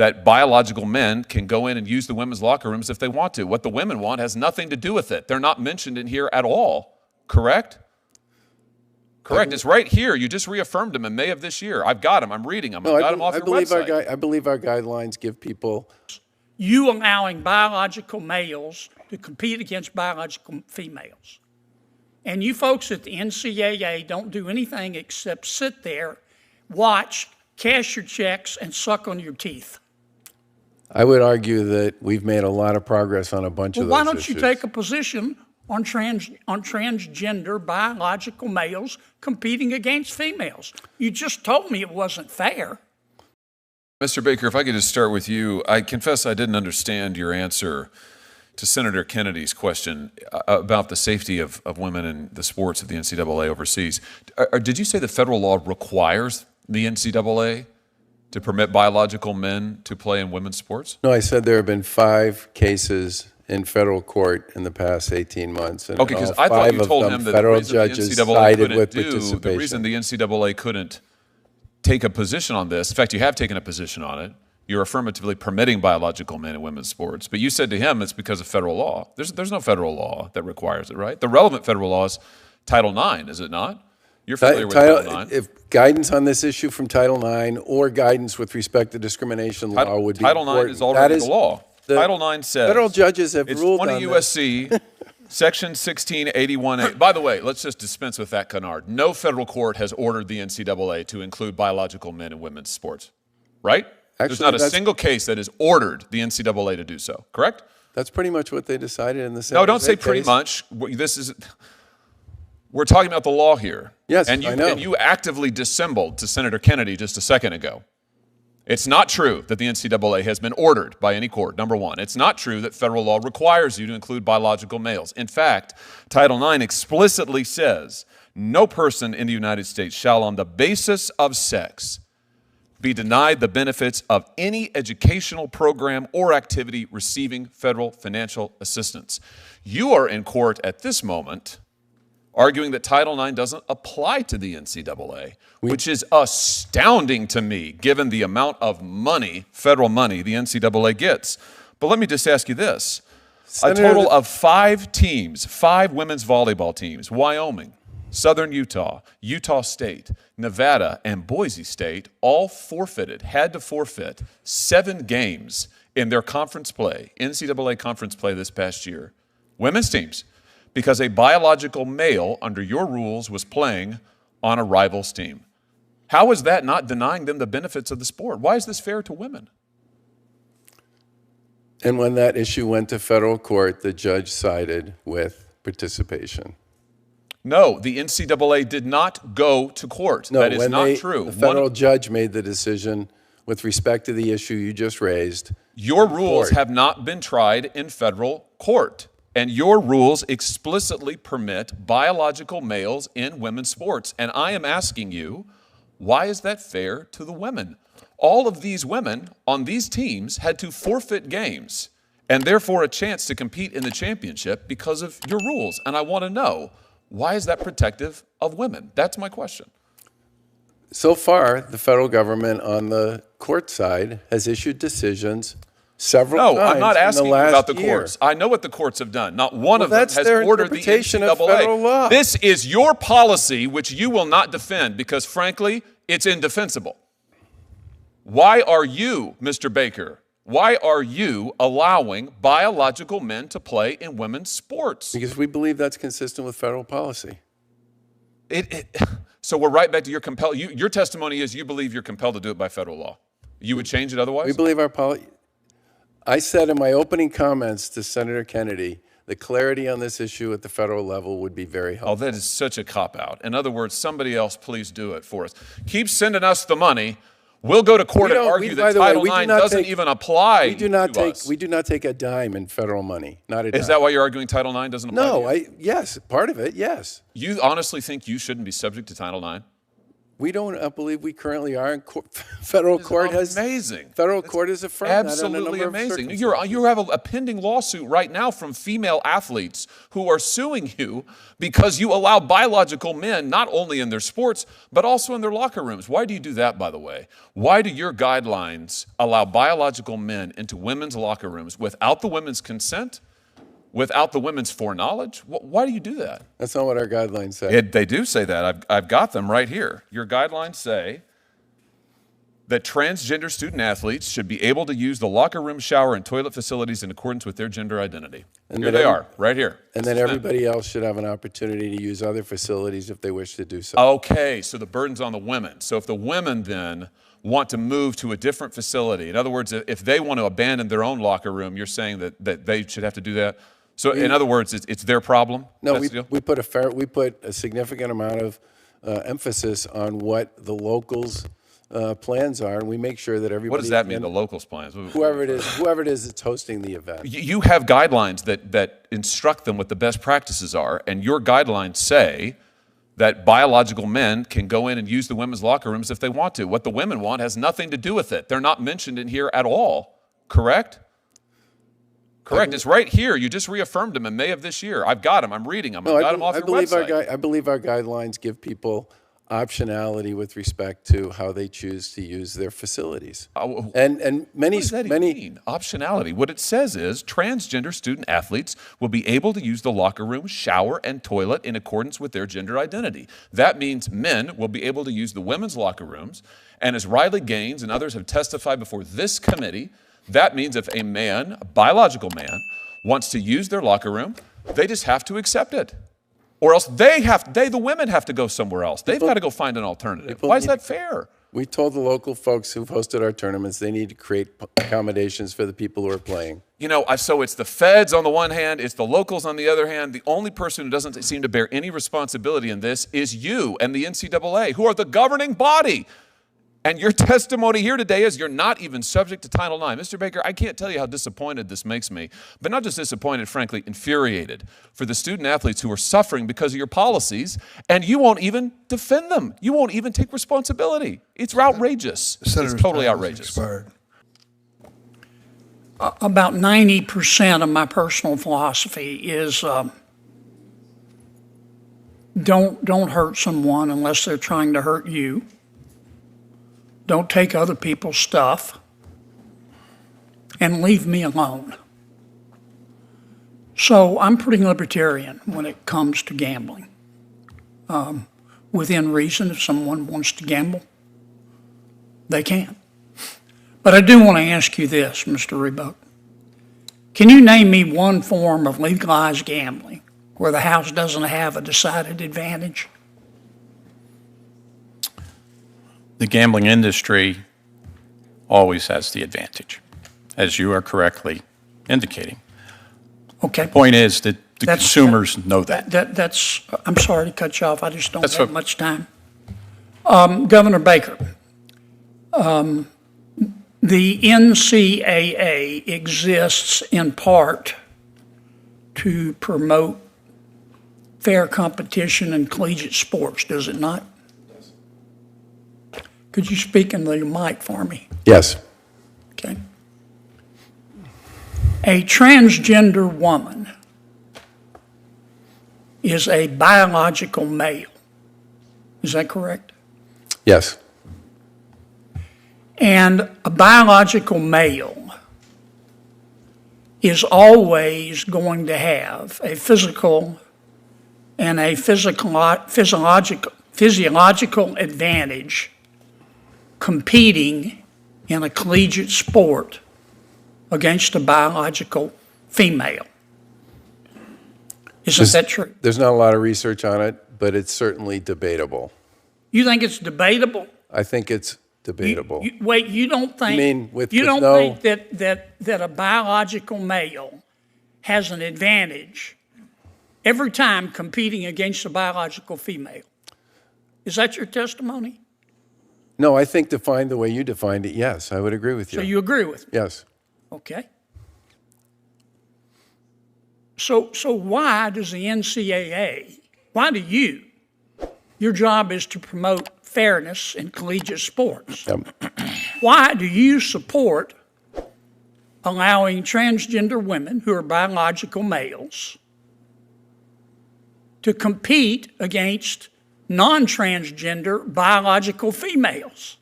that biological men can go in and use the women's locker rooms if they want to. What the women want has nothing to do with it. They're not mentioned in here at all. Correct? Correct. It's right here. You just reaffirmed them in May of this year. I've got them. I'm reading them. I've got them off your website. I believe our guidelines give people. You allowing biological males to compete against biological females. And you folks at the NCAA don't do anything except sit there, watch, cash your checks, and suck on your teeth. I would argue that we've made a lot of progress on a bunch of those Why don't issues. you take a position on transgender biological males competing against females? You just told me it wasn't fair. Mr. Baker, if I could just start with you, I confess I didn't understand your answer to Senator Kennedy's question about the safety of women in the sports of the NCAA overseas. Did you say the federal law requires the NCAA to permit biological men to play in women's sports? No, I said there have been 5 cases in federal court in the past 18 months. And okay, because I thought you told him that federal judges sided with participation. The reason the NCAA couldn't take a position on this, in fact, you have taken a position on it. You're affirmatively permitting biological men in women's sports. But you said to him it's because of federal law. There's no federal law that requires it, right? The relevant federal law is Title IX, is it not? You're familiar with Title IX. If guidance on this issue from Title IX or guidance with respect to discrimination law would be Title important. IX is already the law. Title IX says federal judges have it's ruled 20 on USC Section 1681A. By the way, let's just dispense with that canard. No federal court has ordered the NCAA to include biological men in women's sports, right? There's not a single case that has ordered the NCAA to do so, correct? That's pretty much what they decided in the San Jose No, don't say pretty much. We're talking about the law here. Yes, I know. And you actively dissembled to Senator Kennedy just a second ago. It's not true that the NCAA has been ordered by any court, number one. It's not true that federal law requires you to include biological males. In fact, Title IX explicitly says, no person in the United States shall on the basis of sex be denied the benefits of any educational program or activity receiving federal financial assistance. You are in court at this moment arguing that Title IX doesn't apply to the NCAA, which is astounding to me given the amount of money, federal money, the NCAA gets. But let me just ask you this. Senator, a total of 5 teams, 5 women's volleyball teams, Wyoming, Southern Utah, Utah State, Nevada, and Boise State all had to forfeit 7 games in their conference play, NCAA conference play this past year, women's teams, because a biological male under your rules was playing on a rival's team. How is that not denying them the benefits of the sport? Why is this fair to women? And when that issue went to federal court, the judge sided with participation. No, the NCAA did not go to court. No, that is not true. The federal judge made the decision with respect to the issue you just raised. Your rules have not been tried in federal court, and your rules explicitly permit biological males in women's sports. And I am asking you, why is that fair to the women? All of these women on these teams had to forfeit games and therefore a chance to compete in the championship because of your rules. And I want to know, why is that protective of women? That's my question. So far, the federal government on the court side has issued decisions several times. No, I'm not asking you about the year. courts. I know what the courts have done. Not one of them has their ordered the interpretation NCAA. of federal law. This is your policy, which you will not defend because, frankly, it's indefensible. Why are you, Mr. Baker, why are you allowing biological men to play in women's sports? Because we believe that's consistent with federal policy. So we're right back to your compelled. Your testimony is you believe you're compelled to do it by federal law. You would change it otherwise? We believe our policy. I said in my opening comments to Senator Kennedy, the clarity on this issue at the federal level would be very helpful. Oh, that is such a cop-out. In other words, somebody else please do it for us. Keep sending us the money. We'll go to court and argue that Title IX doesn't even apply to us. We do not take a dime in federal money, not a dime. Is that why you're arguing Title IX doesn't apply to you? Yes, part of it, yes. You honestly think you shouldn't be subject to Title IX? We don't believe we currently are in court. Federal court has amazing. Federal court has affirmed that on a Absolutely number of amazing. circumstances. You have a pending lawsuit right now from female athletes who are suing you because you allow biological men not only in their sports but also in their locker rooms. Why do you do that, by the way? Why do your guidelines allow biological men into women's locker rooms without the women's consent? Without the women's foreknowledge? Why do you do that? That's not what our guidelines say. They do say that. I've got them right here. Your guidelines say that transgender student athletes should be able to use the locker room, shower, and toilet facilities in accordance with their gender identity. And here they are, right here. And then everybody else should have an opportunity to use other facilities if they wish to do so. Okay, so the burden's on the women. So if the women then want to move to a different facility, in other words, if they want to abandon their own locker room, you're saying that they should have to do that? So in other words, it's their problem? No, That's the deal? we put a significant amount of emphasis on what the locals' plans are, and we make sure that everybody. What does that mean, the locals' plans? Whoever it is that's hosting the event. You have guidelines that instruct them what the best practices are, and your guidelines say that biological men can go in and use the women's locker rooms if they want to. What the women want has nothing to do with it. They're not mentioned in here at all, correct? Correct. It's right here. You just reaffirmed them in May of this year. I've got them. I'm reading them. I've got them off your website. I believe our guidelines give people optionality with respect to how they choose to use their facilities. And many, what does that even mean? Optionality. What it says is transgender student athletes will be able to use the locker room, shower, and toilet in accordance with their gender identity. That means men will be able to use the women's locker rooms. And as Riley Gaines and others have testified before this committee, that means if a man, a biological man, wants to use their locker room, they just have to accept it. Or else the women have to go somewhere else. They've got to go find an alternative. Why is that fair? We told the local folks who've hosted our tournaments they need to create accommodations for the people who are playing. You know, so it's the feds on the one hand, it's the locals on the other hand. The only person who doesn't seem to bear any responsibility in this is you and the NCAA, who are the governing body. And your testimony here today is you're not even subject to Title IX. Mr. Baker, I can't tell you how disappointed this makes me, but not just disappointed, frankly, infuriated for the student athletes who are suffering because of your policies, and you won't even defend them. You won't even take responsibility. It's outrageous. It's totally outrageous. About 90% of my personal philosophy is don't hurt someone unless they're trying to hurt you. Don't take other people's stuff, and leave me alone. So I'm pretty libertarian when it comes to gambling. Within reason, if someone wants to gamble, they can. But I do want to ask you this, Mr. Rebuck. Can you name me one form of legalized gambling where the House doesn't have a decided advantage? The gambling industry always has the advantage, as you are correctly indicating. Okay. The point is that the consumers know that. That's. I'm sorry to cut you off. I just don't have much time. Governor Baker, the NCAA exists in part to promote fair competition in collegiate sports, does it not? Could you speak into the mic for me? Yes. Okay. A transgender woman is a biological male. Is that correct? Yes. And a biological male is always going to have a physical and a physiological advantage competing in a collegiate sport against a biological female. Isn't that true? There's not a lot of research on it, but it's certainly debatable. You think it's debatable? I think it's debatable. You don't think? I mean, think that a biological male has an advantage every time competing against a biological female? Is that your testimony? No, I think defined the way you defined it, yes, I would agree with you. So you agree with me? Yes. Okay. So why does the NCAA, why do you Your job is to promote fairness in collegiate sports. Yep. Why do you support allowing transgender women who are biological males to compete against non-transgender biological females?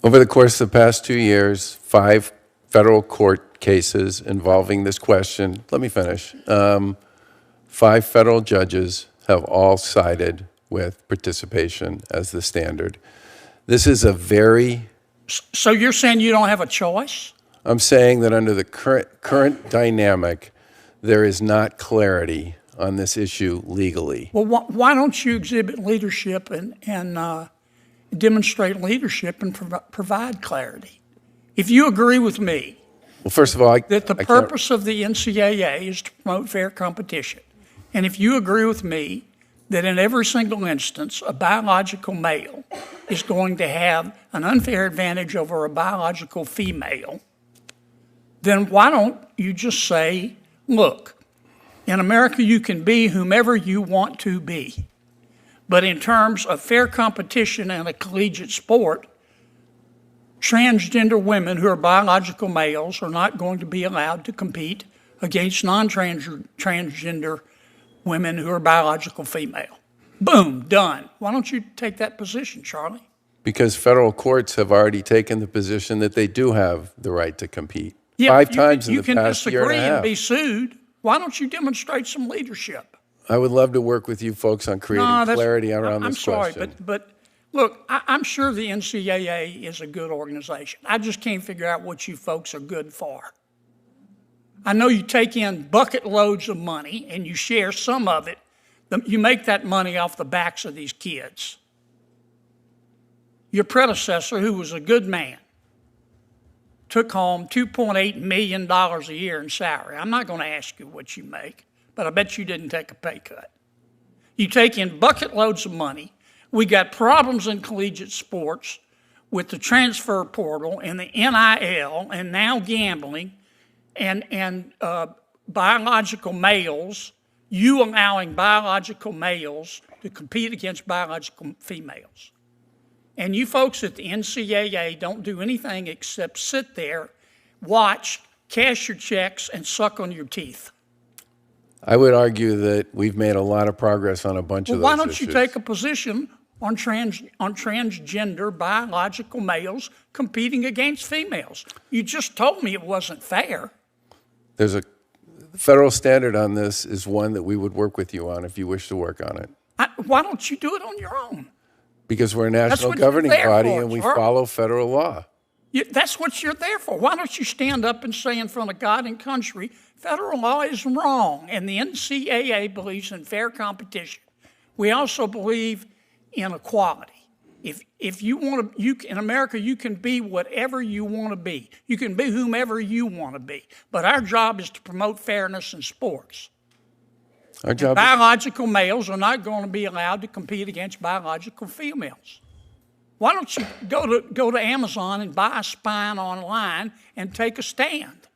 Over the course of the past 2 years, 5 federal court cases involving this question. Let me finish. 5 federal judges have all sided with participation as the standard. This is a very... So you're saying you don't have a choice? I'm saying that under the current dynamic, there is not clarity on this issue legally. Well, why don't you exhibit leadership and demonstrate leadership and provide clarity? If you agree with me Well, first of all, that the purpose of the NCAA is to promote fair competition, and if you agree with me that in every single instance a biological male is going to have an unfair advantage over a biological female, then why don't you just say, look, in America you can be whomever you want to be, but in terms of fair competition in a collegiate sport, transgender women who are biological males are not going to be allowed to compete against non-transgender women who are biological female. Boom, done. Why don't you take that position, Charlie? Because federal courts have already taken the position that they do have the right to compete. Yeah, 5 times in the past year and a half. You can disagree and be sued. Why don't you demonstrate some leadership? I would love to work with you folks on creating clarity around this question. I'm sorry, but look, I'm sure the NCAA is a good organization. I just can't figure out what you folks are good for. I know you take in bucket loads of money and you share some of it. You make that money off the backs of these kids. Your predecessor, who was a good man, took home $2.8 million a year in salary. I'm not going to ask you what you make, but I bet you didn't take a pay cut. You take in bucket loads of money. We got problems in collegiate sports with the transfer portal and the NIL and now gambling and biological males, you allowing biological males to compete against biological females. And you folks at the NCAA don't do anything except sit there, watch, cash your checks, and suck on your teeth. I would argue that we've made a lot of progress on a bunch of those Why don't issues. you take a position on transgender biological males competing against females? You just told me it wasn't fair. There's a federal standard on this is one that we would work with you on if you wish to work on it. Why don't you do it on your own? Because we're a national what you're governing there body for, and we Charlie. follow federal law. That's what you're there for. Why don't you stand up and say in front of God and country, federal law is wrong, and the NCAA believes in fair competition. We also believe in equality. If you want to, in America, you can be whatever you want to be. You can be whomever you want to be. But our job is to promote fairness in sports. Our job Biological males are not going to be allowed to compete against biological females. Why don't you go to Amazon and buy a spine online and take a stand?